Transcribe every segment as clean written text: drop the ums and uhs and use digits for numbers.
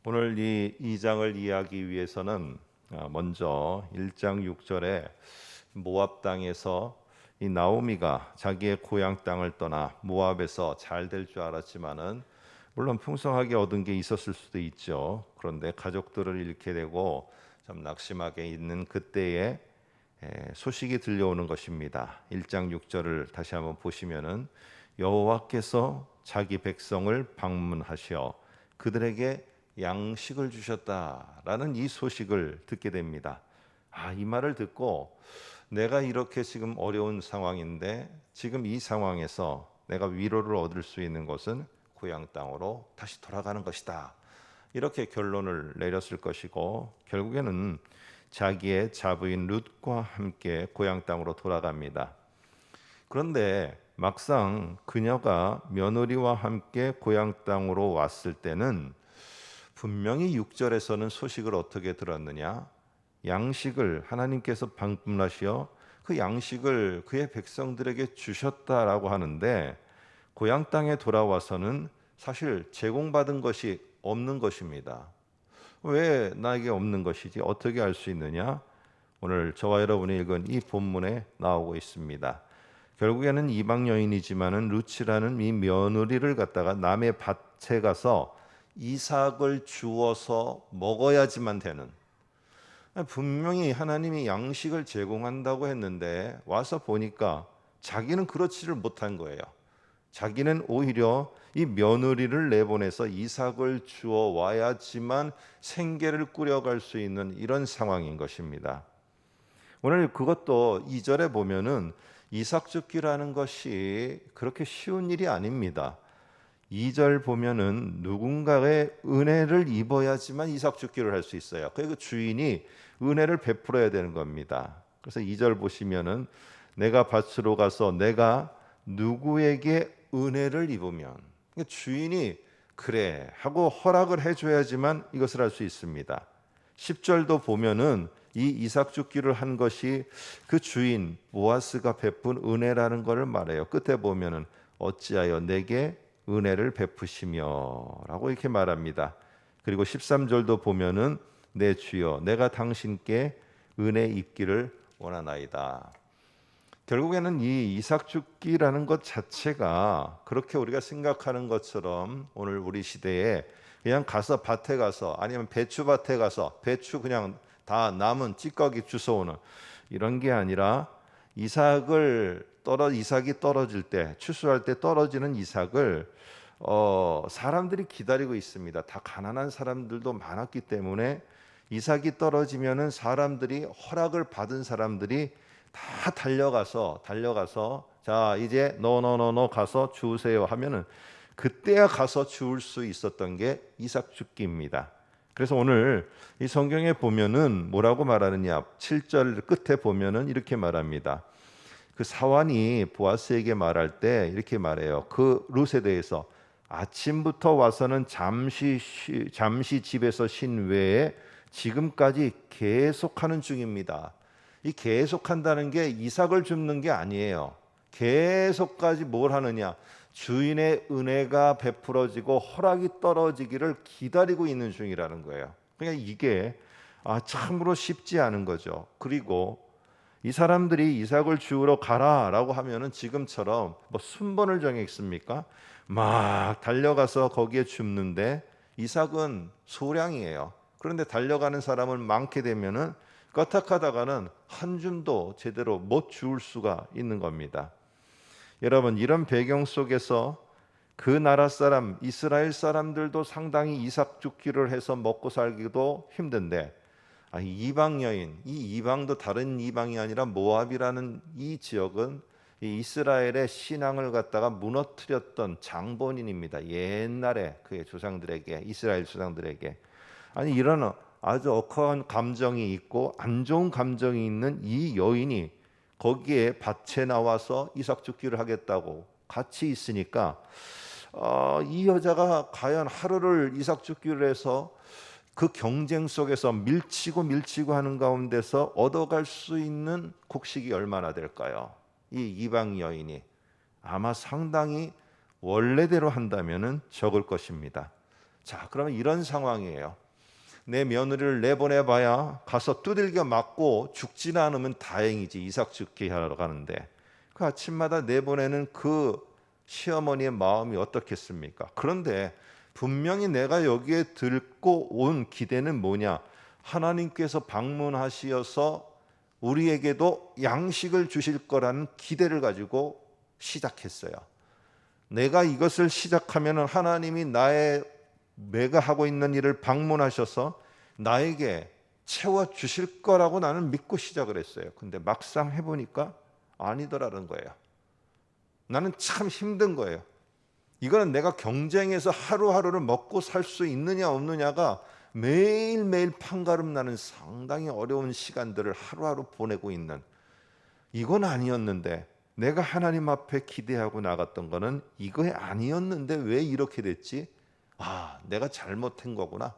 오늘 이 2장을 이해하기 위해서는 먼저 1장 6절에 모압 땅에서 이 나오미가 자기의 고향 땅을 떠나 모압에서 잘 될 줄 알았지만은 물론 풍성하게 얻은 게 있었을 수도 있죠. 그런데 가족들을 잃게 되고 좀 낙심하게 있는 그때에 소식이 들려오는 것입니다. 1장 6절을 다시 한번 보시면은 여호와께서 자기 백성을 방문하시어 그들에게 양식을 주셨다라는 이 소식을 듣게 됩니다. 이 말을 듣고 내가 이렇게 지금 어려운 상황인데 지금 이 상황에서 내가 위로를 얻을 수 있는 것은 고향 땅으로 다시 돌아가는 것이다. 이렇게 결론을 내렸을 것이고 결국에는 자기의 자부인 룻과 함께 고향 땅으로 돌아갑니다. 그런데 막상 그녀가 며느리와 함께 고향 땅으로 왔을 때는 분명히 6절에서는 소식을 어떻게 들었느냐? 양식을 하나님께서 방문하시어 그 양식을 그의 백성들에게 주셨다라고 하는데 고향 땅에 돌아와서는 사실 제공받은 것이 없는 것입니다. 왜 나에게 없는 것이지? 어떻게 알 수 있느냐? 오늘 저와 여러분이 읽은 이 본문에 나오고 있습니다. 결국에는 이방 여인이지만은 룻이라는 이 며느리를 갖다가 남의 밭에 가서 이삭을 주어서 먹어야지만 되는, 분명히 하나님이 양식을 제공한다고 했는데 와서 보니까 자기는 그렇지를 못한 거예요. 자기는 오히려 이 며느리를 내보내서 이삭을 주어 와야지만 생계를 꾸려갈 수 있는 이런 상황인 것입니다. 오늘 그것도 2절에 보면은 이삭 줍기라는 것이 그렇게 쉬운 일이 아닙니다. 2절 보면은 누군가의 은혜를 입어야지만 이삭 줍기를 할 수 있어요. 그 주인이 은혜를 베풀어야 되는 겁니다. 그래서 2절 보시면은 내가 밭으로 가서 내가 누구에게 은혜를 입으면, 그러니까 주인이 그래 하고 허락을 해줘야지만 이것을 할 수 있습니다. 10절도 보면은 이 이삭 줍기를 한 것이 그 주인 보아스가 베푼 은혜라는 것을 말해요. 끝에 보면은 어찌하여 내게 은혜를 베푸시며 라고 이렇게 말합니다. 그리고 13절도 보면은 내 주여 내가 당신께 은혜 입기를 원하나이다. 결국에는 이 이삭 줍기라는 것 자체가 그렇게 우리가 생각하는 것처럼 오늘 우리 시대에 그냥 가서 밭에 가서 아니면 배추밭에 가서 배추 그냥 다 남은 찌꺼기 주워오는 이런 게 아니라 이삭이 떨어질 때 추수할 때 떨어지는 이삭을 사람들이 기다리고 있습니다. 다 가난한 사람들도 많았기 때문에 이삭이 떨어지면은 사람들이 허락을 받은 사람들이 다 달려가서 자 이제 너 가서 주우세요 하면은 그때야 가서 주울 수 있었던 게 이삭 줍기입니다. 그래서 오늘 이 성경에 보면은 뭐라고 말하느냐? 7절 끝에 보면은 이렇게 말합니다. 그 사환이 보아스에게 말할 때 이렇게 말해요. 그 룻에 대해서 아침부터 와서는 잠시 집에서 쉰 외에 지금까지 계속하는 중입니다. 이 계속한다는 게 이삭을 줍는 게 아니에요. 계속까지 뭘 하느냐? 주인의 은혜가 베풀어지고 허락이 떨어지기를 기다리고 있는 중이라는 거예요. 그러니까 이게 참으로 쉽지 않은 거죠. 그리고 이 사람들이 이삭을 주우러 가라라고 하면은 지금처럼 뭐 순번을 정했습니까? 막 달려가서 거기에 줍는데 이삭은 소량이에요. 그런데 달려가는 사람은 많게 되면은 까딱하다가는 한 줌도 제대로 못 주울 수가 있는 겁니다. 여러분, 이런 배경 속에서 그 나라 사람 이스라엘 사람들도 상당히 이삭 줍기를 해서 먹고 살기도 힘든데 이방 여인, 이 이방도 다른 이방이 아니라 모압이라는 이 지역은 이 이스라엘의 신앙을 갖다가 무너뜨렸던 장본인입니다. 옛날에 그의 조상들에게, 이스라엘 조상들에게. 이런 아주 억한 감정이 있고 안 좋은 감정이 있는 이 여인이 거기에 밭에 나와서 이삭 줍기를 하겠다고 같이 있으니까 이 여자가 과연 하루를 이삭 줍기를 해서 그 경쟁 속에서 밀치고 하는 가운데서 얻어갈 수 있는 곡식이 얼마나 될까요? 이 이방 여인이 아마 상당히 원래대로 한다면은 적을 것입니다. 자, 그러면 이런 상황이에요. 내 며느리를 내보내봐야 가서 두들겨 맞고 죽지는 않으면 다행이지. 이삭 죽게 하러 가는데 그 아침마다 내보내는 그 시어머니의 마음이 어떻겠습니까? 그런데 분명히 내가 여기에 들고 온 기대는 뭐냐? 하나님께서 방문하시어서 우리에게도 양식을 주실 거라는 기대를 가지고 시작했어요. 내가 이것을 시작하면 하나님이 내가 하고 있는 일을 방문하셔서 나에게 채워주실 거라고 나는 믿고 시작을 했어요. 근데 막상 해보니까 아니더라는 거예요. 나는 참 힘든 거예요. 이거는 내가 경쟁해서 하루하루를 먹고 살 수 있느냐 없느냐가 매일매일 판가름 나는 상당히 어려운 시간들을 하루하루 보내고 있는, 이건 아니었는데 내가 하나님 앞에 기대하고 나갔던 거는 이거 아니었는데 왜 이렇게 됐지? 내가 잘못한 거구나.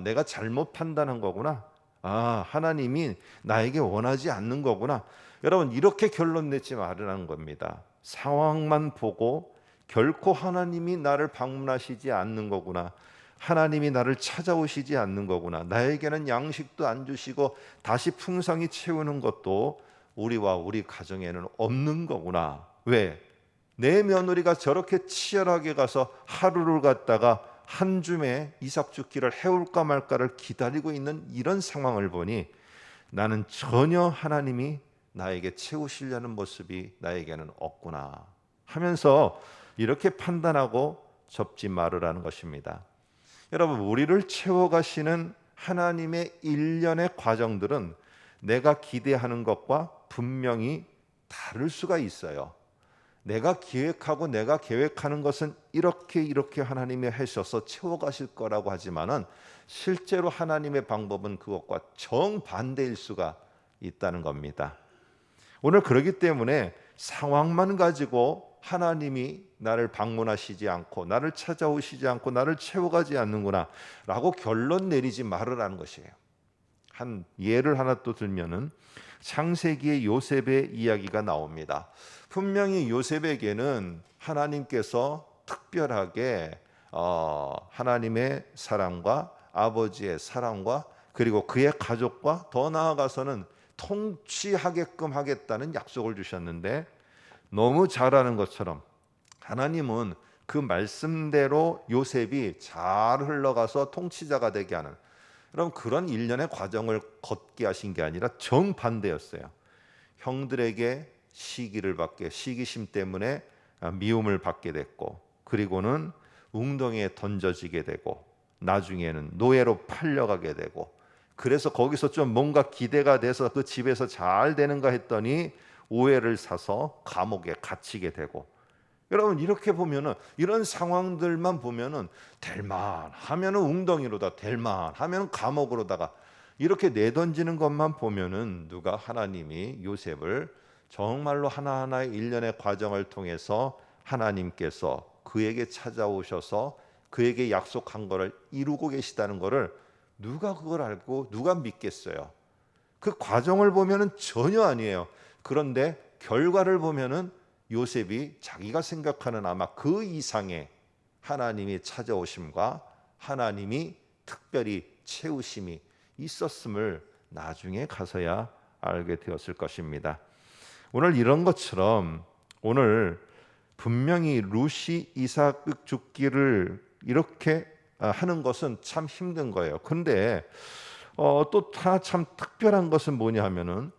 내가 잘못 판단한 거구나. 하나님이 나에게 원하지 않는 거구나. 여러분, 이렇게 결론 내지 말으라는 겁니다. 상황만 보고 결코 하나님이 나를 방문하시지 않는 거구나. 하나님이 나를 찾아오시지 않는 거구나. 나에게는 양식도 안 주시고 다시 풍성히 채우는 것도 우리와 우리 가정에는 없는 거구나. 왜? 내 며느리가 저렇게 치열하게 가서 하루를 갔다가 한 줌에 이삭 죽기를 해올까 말까를 기다리고 있는 이런 상황을 보니 나는 전혀 하나님이 나에게 채우시려는 모습이 나에게는 없구나 하면서 이렇게 판단하고 접지 말으라는 것입니다. 여러분, 우리를 채워가시는 하나님의 일련의 과정들은 내가 기대하는 것과 분명히 다를 수가 있어요. 내가 기획하고 내가 계획하는 것은 이렇게 하나님이 하셔서 채워가실 거라고 하지만은 실제로 하나님의 방법은 그것과 정반대일 수가 있다는 겁니다. 오늘 그렇기 때문에 상황만 가지고 하나님이 나를 방문하시지 않고 나를 찾아오시지 않고 나를 채워가지 않는구나 라고 결론 내리지 말으라는 것이에요. 한 예를 하나 또 들면은 창세기의 요셉의 이야기가 나옵니다. 분명히 요셉에게는 하나님께서 특별하게 하나님의 사랑과 아버지의 사랑과 그리고 그의 가족과 더 나아가서는 통치하게끔 하겠다는 약속을 주셨는데, 너무 잘 아는 것처럼 하나님은 그 말씀대로 요셉이 잘 흘러가서 통치자가 되게 하는 그런 일련의 과정을 걷게 하신 게 아니라 정반대였어요. 형들에게 시기를 받게, 시기심 때문에 미움을 받게 됐고, 그리고는 웅덩이에 던져지게 되고, 나중에는 노예로 팔려가게 되고, 그래서 거기서 좀 뭔가 기대가 돼서 그 집에서 잘 되는가 했더니 오해를 사서 감옥에 갇히게 되고. 여러분, 이렇게 보면은 이런 상황들만 보면은 될만 하면은 웅덩이로다, 될만 하면은 감옥으로다가 이렇게 내던지는 것만 보면은 누가 하나님이 요셉을 정말로 하나하나의 일련의 과정을 통해서 하나님께서 그에게 찾아오셔서 그에게 약속한 것을 이루고 계시다는 것을 누가 그걸 알고 누가 믿겠어요? 그 과정을 보면은 전혀 아니에요. 그런데 결과를 보면은 요셉이 자기가 생각하는 아마 그 이상의 하나님이 찾아오심과 하나님이 특별히 채우심이 있었음을 나중에 가서야 알게 되었을 것입니다. 오늘 이런 것처럼 오늘 분명히 루시 이삭 죽기를 이렇게 하는 것은 참 힘든 거예요. 근데 또 하나 참 특별한 것은 뭐냐 하면은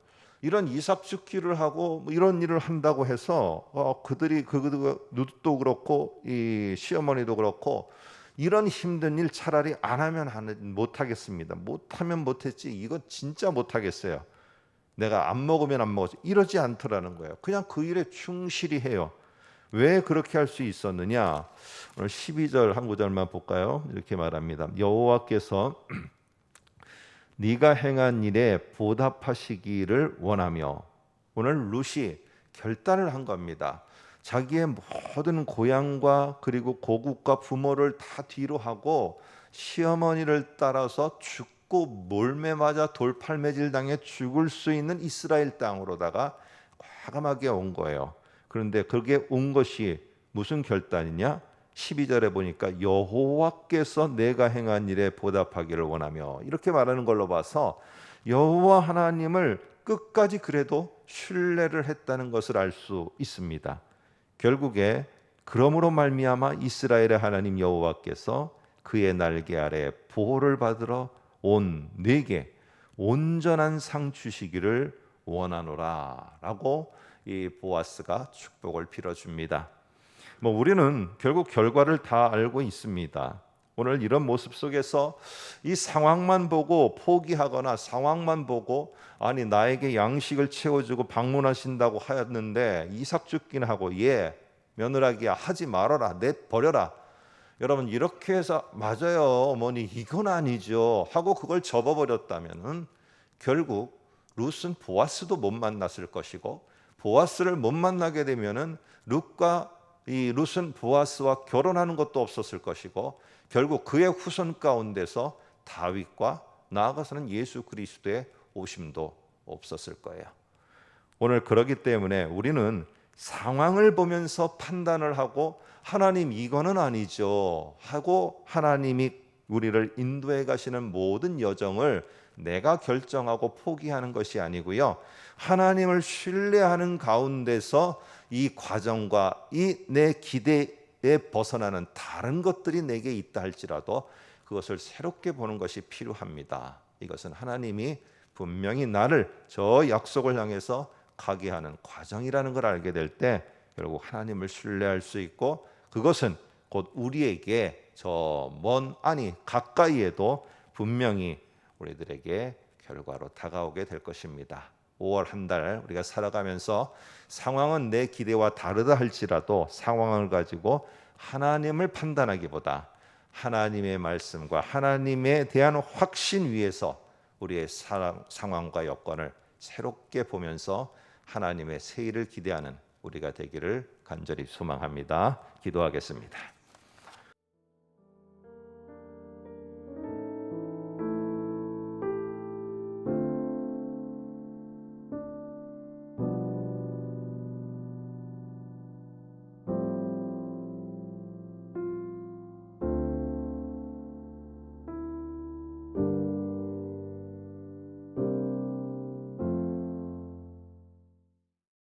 이런 이삭 죽기를 하고 이런 일을 한다고 해서 그들이 누드도 그렇고 이 시어머니도 그렇고 이런 힘든 일 차라리 안 하면 못 하겠습니다. 못하면 못했지 이거 진짜 못 하겠어요. 내가 안 먹으면 안 먹었지 이러지 않더라는 거예요. 그냥 그 일에 충실히 해요. 왜 그렇게 할 수 있었느냐? 오늘 12절 한 구절만 볼까요? 이렇게 말합니다. 여호와께서 네가 행한 일에 보답하시기를 원하며. 오늘 룻이 결단을 한 겁니다. 자기의 모든 고향과 그리고 고국과 부모를 다 뒤로 하고 시어머니를 따라서 죽고 몰매 맞아 돌팔매질 당해 죽을 수 있는 이스라엘 땅으로다가 과감하게 온 거예요. 그런데 그게 온 것이 무슨 결단이냐? 12절에 보니까 여호와께서 내가 행한 일에 보답하기를 원하며 이렇게 말하는 걸로 봐서 여호와 하나님을 끝까지 그래도 신뢰를 했다는 것을 알 수 있습니다. 결국에 그러므로 말미암아 이스라엘의 하나님 여호와께서 그의 날개 아래 보호를 받으러 온 내게 온전한 상 주시기를 원하노라라고 이 보아스가 축복을 빌어줍니다. 우리는 결국 결과를 다 알고 있습니다. 오늘 이런 모습 속에서 이 상황만 보고 포기하거나 상황만 보고 아니 나에게 양식을 채워주고 방문하신다고 하였는데 이삭 죽기는 하고 며느라기야 하지 말아라 내 버려라. 여러분 이렇게 해서 맞아요 어머니 이건 아니죠 하고 그걸 접어버렸다면 결국 룻은 보아스도 못 만났을 것이고 보아스를 못 만나게 되면은 룻은 보아스와 결혼하는 것도 없었을 것이고 결국 그의 후손 가운데서 다윗과 나아가서는 예수 그리스도의 오심도 없었을 거예요. 오늘 그러기 때문에 우리는 상황을 보면서 판단을 하고 하나님 이거는 아니죠 하고 하나님이 우리를 인도해 가시는 모든 여정을 내가 결정하고 포기하는 것이 아니고요. 하나님을 신뢰하는 가운데서 이 과정과 이 내 기대에 벗어나는 다른 것들이 내게 있다 할지라도 그것을 새롭게 보는 것이 필요합니다. 이것은 하나님이 분명히 나를 저 약속을 향해서 가게 하는 과정이라는 걸 알게 될 때 결국 하나님을 신뢰할 수 있고 그것은 곧 우리에게 가까이에도 분명히 우리들에게 결과로 다가오게 될 것입니다. 5월 한 달 우리가 살아가면서 상황은 내 기대와 다르다 할지라도 상황을 가지고 하나님을 판단하기보다 하나님의 말씀과 하나님에 대한 확신 위에서 우리의 상황과 여건을 새롭게 보면서 하나님의 새 일을 기대하는 우리가 되기를 간절히 소망합니다. 기도하겠습니다.